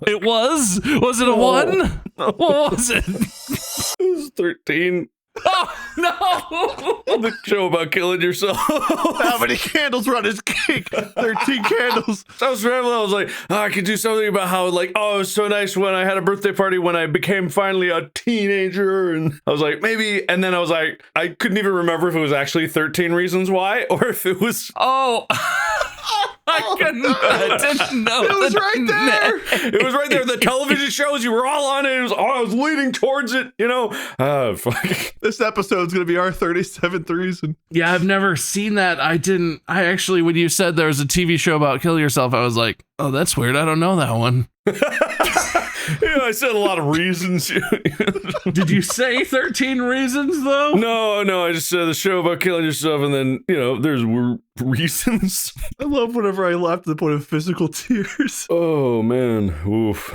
It was? Was it a 1? What was it? It was 13. Oh, no! The show about killing yourself. How many candles were on his cake? 13 candles. I was rambling. I was like, I could do something about how, like, it was so nice when I had a birthday party when I became finally a teenager. And I was like, maybe. And then I was like, I couldn't even remember if it was actually 13 Reasons Why or if it was. Oh. I didn't know. It was right there. It was right there. The television shows, you were all on it. It was, I was leaning towards it, you know? Fuck. This episode's going to be our 37th reason. Yeah, I've never seen that. I actually, when you said there was a TV show about killing yourself, I was like, oh, that's weird. I don't know that one. Yeah, I said a lot of reasons. Did you say 13 reasons, though? No, I just said the show about killing yourself, and then, there's reasons. I love whenever I laugh to the point of physical tears. Oh, man. Oof.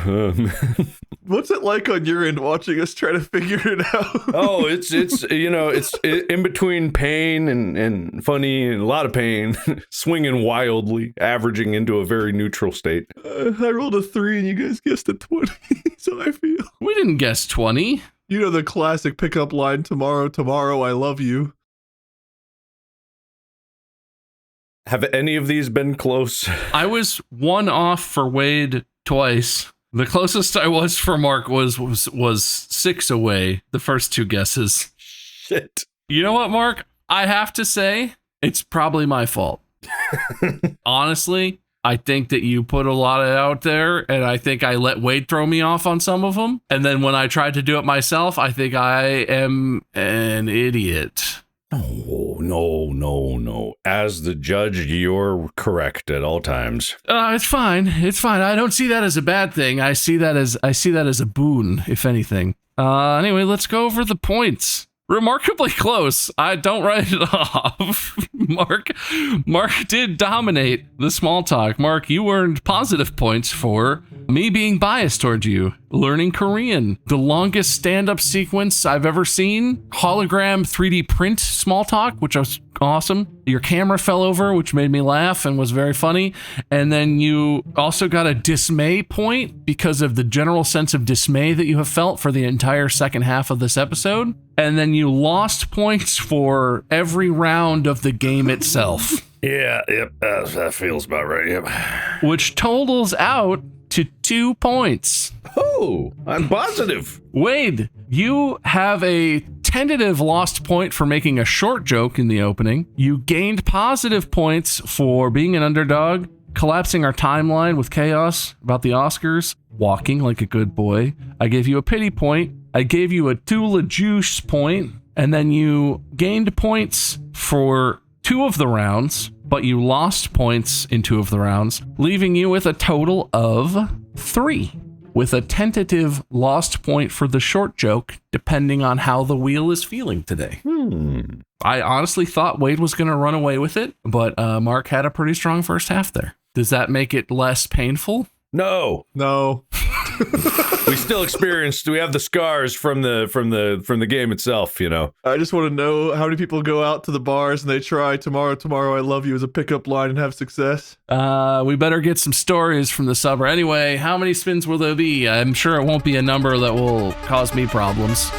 What's it like on your end watching us try to figure it out? Oh, it's in between pain and funny and a lot of pain, swinging wildly, averaging into a very neutral state. I rolled a 3 and you guys guessed a 20, so I feel. We didn't guess 20. You know the classic pickup line, tomorrow, I love you. Have any of these been close? I was 1 off for Wade twice. The closest I was for Mark was 6 away, the first 2 guesses. Shit. You know what, Mark? I have to say, it's probably my fault. Honestly, I think that you put a lot out there, and I think I let Wade throw me off on some of them. And then when I tried to do it myself, I think I am an idiot. Oh, no. As the judge, you're correct at all times. It's fine. It's fine. I don't see that as a bad thing. I see that as a boon, if anything. Anyway, let's go over the points. Remarkably close. I don't write it off. Mark did dominate the small talk. Mark, you earned positive points for me being biased towards you. Learning Korean, the longest stand-up sequence I've ever seen. Hologram 3D print small talk, which was awesome. Your camera fell over, which made me laugh and was very funny. And then you also got a dismay point because of the general sense of dismay that you have felt for the entire second half of this episode. And then you lost points for every round of the game itself. Yeah, yep, that feels about right, yep. Which totals out to 2 points. Oh, I'm positive. Wade, you have a tentative lost point for making a short joke in the opening. You gained positive points for being an underdog, collapsing our timeline with chaos about the Oscars, walking like a good boy. I gave you a pity point. I gave you a Tula Juice point, and then you gained points for 2 of the rounds, but you lost points in 2 of the rounds, leaving you with a total of 3, with a tentative lost point for the short joke, depending on how the wheel is feeling today. I honestly thought Wade was going to run away with it, but Mark had a pretty strong first half there. Does that make it less painful? No. We still experienced. We have the scars from the game itself. I just want to know how many people go out to the bars and they try tomorrow, I love you as a pickup line and have success. We better get some stories from the subber. Anyway, how many spins will there be? I'm sure it won't be a number that will cause me problems.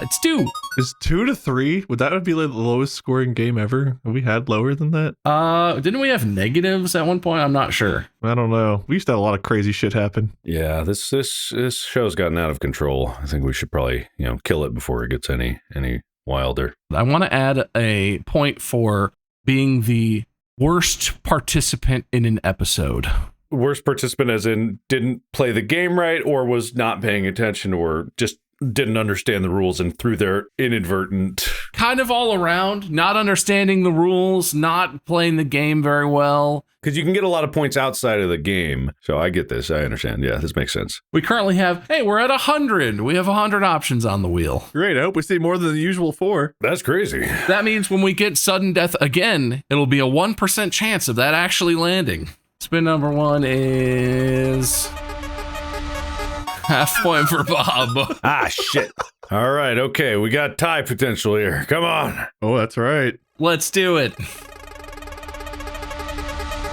it's 2. Is 2 to 3? Would that be like the lowest scoring game ever? Have we had lower than that? Didn't we have negatives at one point? I'm not sure. I don't know. We used to have a lot of crazy shit happen. Yeah, this show's gotten out of control. I think we should probably, kill it before it gets any wilder. I want to add a point for being the worst participant in an episode. Worst participant as in didn't play the game right, or was not paying attention, or just didn't understand the rules and through their inadvertent... Kind of all around, not understanding the rules, not playing the game very well. Because you can get a lot of points outside of the game. So I get this. I understand. Yeah, this makes sense. We currently have, we're at 100. We have 100 options on the wheel. Great. I hope we see more than the usual 4. That's crazy. That means when we get sudden death again, it'll be a 1% chance of that actually landing. Spin number 1 is... half point for Bob. Ah, shit. All right, okay, we got tie potential here. Come on. Oh, that's right. Let's do it.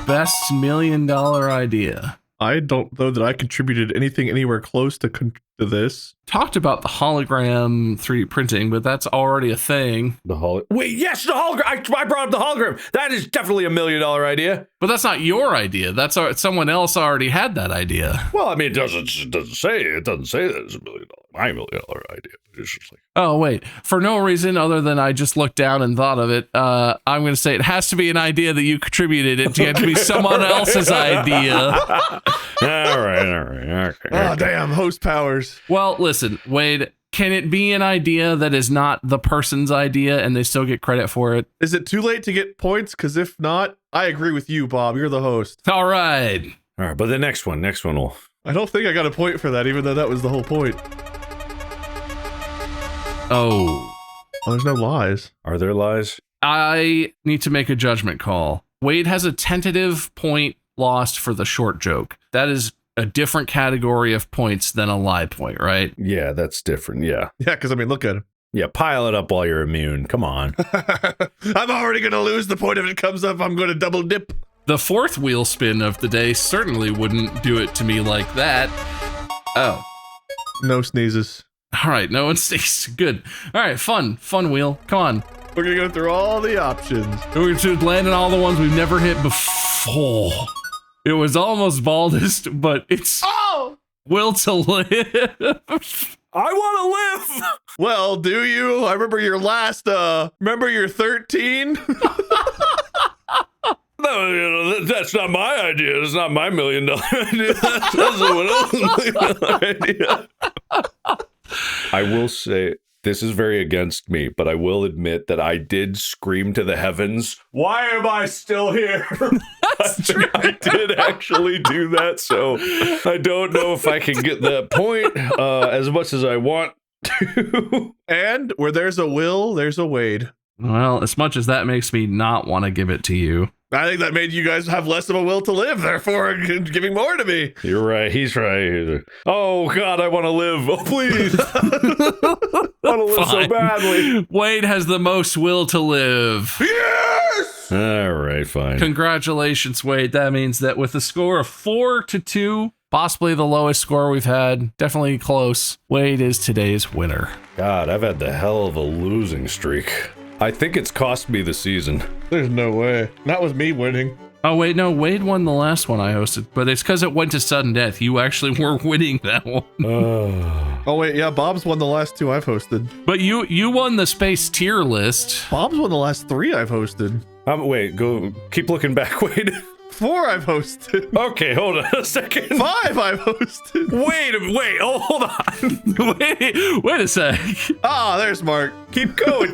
Best $1 million idea. I don't know that I contributed anything anywhere close to this. Talked about the hologram 3D printing, but that's already a thing. Wait, yes, the hologram. I brought up the hologram. That is definitely $1 million idea. But that's not your idea. That's someone else already had that idea. Well, I mean, it doesn't say that it's $1 million. My $1 million idea. It's just like, oh, wait. For no reason other than I just looked down and thought of it, I'm going to say it has to be an idea that you contributed. It had to be someone else's idea. all right. Okay. Oh, damn. Host powers. Well, listen, Wade, can it be an idea that is not the person's idea and they still get credit for it? Is it too late to get points? Because if not, I agree with you, Bob. You're the host. All right. All right, but the next one will... I don't think I got a point for that, even though that was the whole point. Oh, there's no lies. Are there lies? I need to make a judgment call. Wade has a tentative point lost for the short joke. That is a different category of points than a lie point, right? Yeah, that's different. Yeah. Yeah, because I mean, look at him. Yeah, pile it up while you're immune. Come on. I'm already going to lose the point if it comes up. I'm going to double dip. The 4th wheel spin of the day certainly wouldn't do it to me like that. Oh. No sneezes. All right, no one sneezes. Good. All right, fun wheel. Come on. We're going to go through all the options. We're going to land on all the ones we've never hit before. It was almost baldest, but it's will to live. I want to live. Well, do you? I remember your last, remember your 13? No, that's not my idea. It's not my $1 million idea. That's someone else's $1 million idea. I will say, this is very against me, but I will admit that I did scream to the heavens, "Why am I still here?" That's true. I did actually do that, so I don't know if I can get that point as much as I want to. And where there's a will, there's a Wade. Well, as much as that makes me not want to give it to you. I think that made you guys have less of a will to live, therefore giving more to me. You're right. He's right. Oh, God, I want to live. Oh, please. I want to live so badly. Wade has the most will to live. Yes! All right, fine. Congratulations, Wade. That means that with a score of 4-2, possibly the lowest score we've had, definitely close, Wade is today's winner. God, I've had the hell of a losing streak. I think it's cost me the season. There's no way. Not with me winning. Oh, wait, no, Wade won the last one I hosted, but it's because it went to sudden death. You actually were winning that one. Oh, wait, yeah, Bob's won the last 2 I've hosted. But you won the space tier list. Bob's won the last 3 I've hosted. Wait, go, keep looking back, Wade. 4 I've hosted. Okay, hold on a second. 5 I've hosted. Wait, oh, hold on. wait a sec. Ah, there's Mark. Keep going.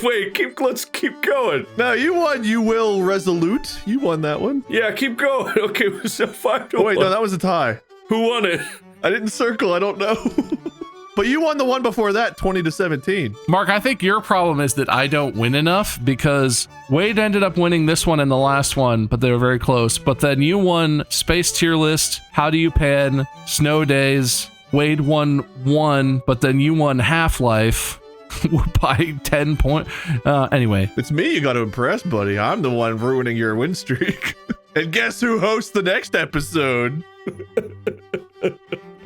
Wait, let's keep going. No, you won You Will Resolute. You won that one. Yeah, keep going. Okay, so 5-1. Oh, wait, no, that was a tie. Who won it? I didn't circle, I don't know. But you won the one before that, 20-17. Mark, I think your problem is that I don't win enough because Wade ended up winning this one and the last one, but they were very close. But then you won Space Tier List, How Do You Pan, Snow Days. Wade won 1, but then you won Half-Life by 10 points. Anyway. It's me you got to impress, buddy. I'm the one ruining your win streak. And guess who hosts the next episode?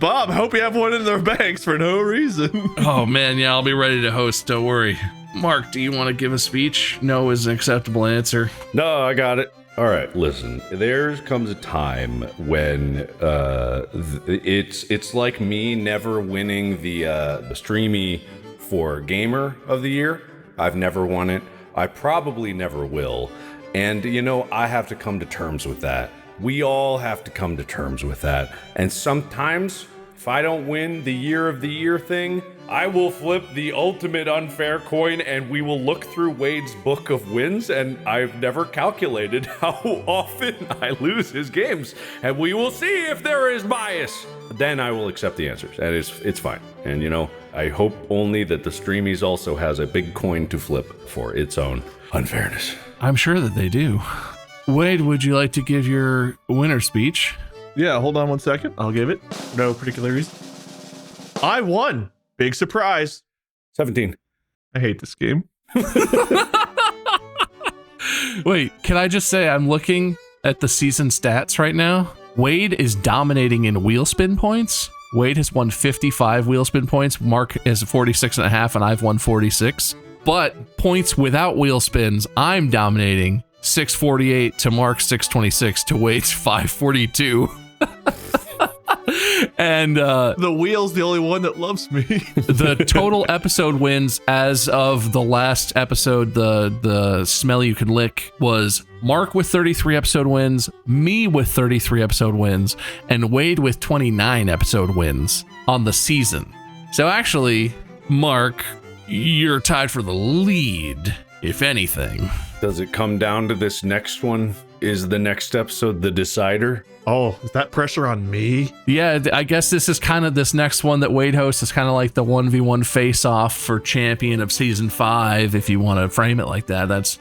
Bob, I hope you have one in their banks for no reason. Oh man, yeah, I'll be ready to host. Don't worry. Mark, do you want to give a speech? No is an acceptable answer. No, I got it. All right, listen. There comes a time when it's like me never winning the Streamy for Gamer of the Year. I've never won it. I probably never will. And, I have to come to terms with that. We all have to come to terms with that. And sometimes, if I don't win the Year of the Year thing, I will flip the ultimate unfair coin and we will look through Wade's book of wins, and I've never calculated how often I lose his games. And we will see if there is bias. Then I will accept the answers. And it's fine. And I hope only that the Streamies also has a big coin to flip for its own unfairness. I'm sure that they do. Wade, would you like to give your winner speech? Yeah, hold on one second. I'll give it. No particular reason. I won. Big surprise. 17. I hate this game. Wait, can I just say I'm looking at the season stats right now? Wade is dominating in wheel spin points. Wade has won 55 wheel spin points. Mark is 46.5, and I've won 46. But points without wheel spins, I'm dominating 648 to Mark's 626 to Wade's 542. And the wheel's the only one that loves me. the total episode wins as of the last episode, the smell you can lick, was Mark with 33 episode wins, me with 33 episode wins, and Wade with 29 episode wins on the season. So actually, Mark, you're tied for the lead, if anything. Does it come down to this next one? Is the next episode the decider? Oh, is that pressure on me? Yeah, I guess this next one that Wade hosts is kind of like the 1v1 face-off for champion of season 5, if you want to frame it like that. That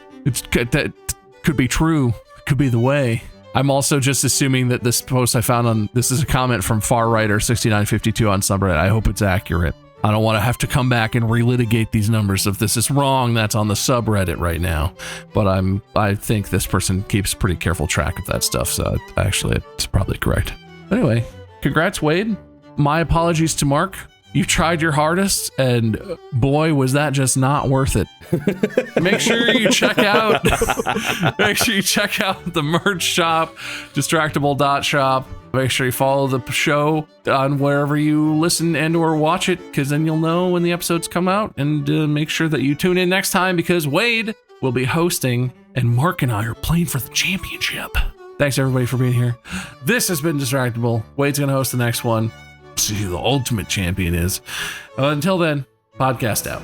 could be true. Could be the way. I'm also just assuming that this post I found on, this is a comment from FarWriter6952 on subreddit. I hope it's accurate. I don't want to have to come back and relitigate these numbers. If this is wrong, that's on the subreddit right now. But I think this person keeps pretty careful track of that stuff, so actually it's probably correct. Anyway, congrats, Wade. My apologies to Mark. You tried your hardest, and boy, was that just not worth it. Make sure you check out the merch shop, distractible.shop. Make sure you follow the show on wherever you listen and or watch it, because then you'll know when the episodes come out. And make sure that you tune in next time, because Wade will be hosting and Mark and I are playing for the championship. Thanks everybody for being here. This has been Distractible. Wade's going to host the next one. See who the ultimate champion is. Until then, podcast out.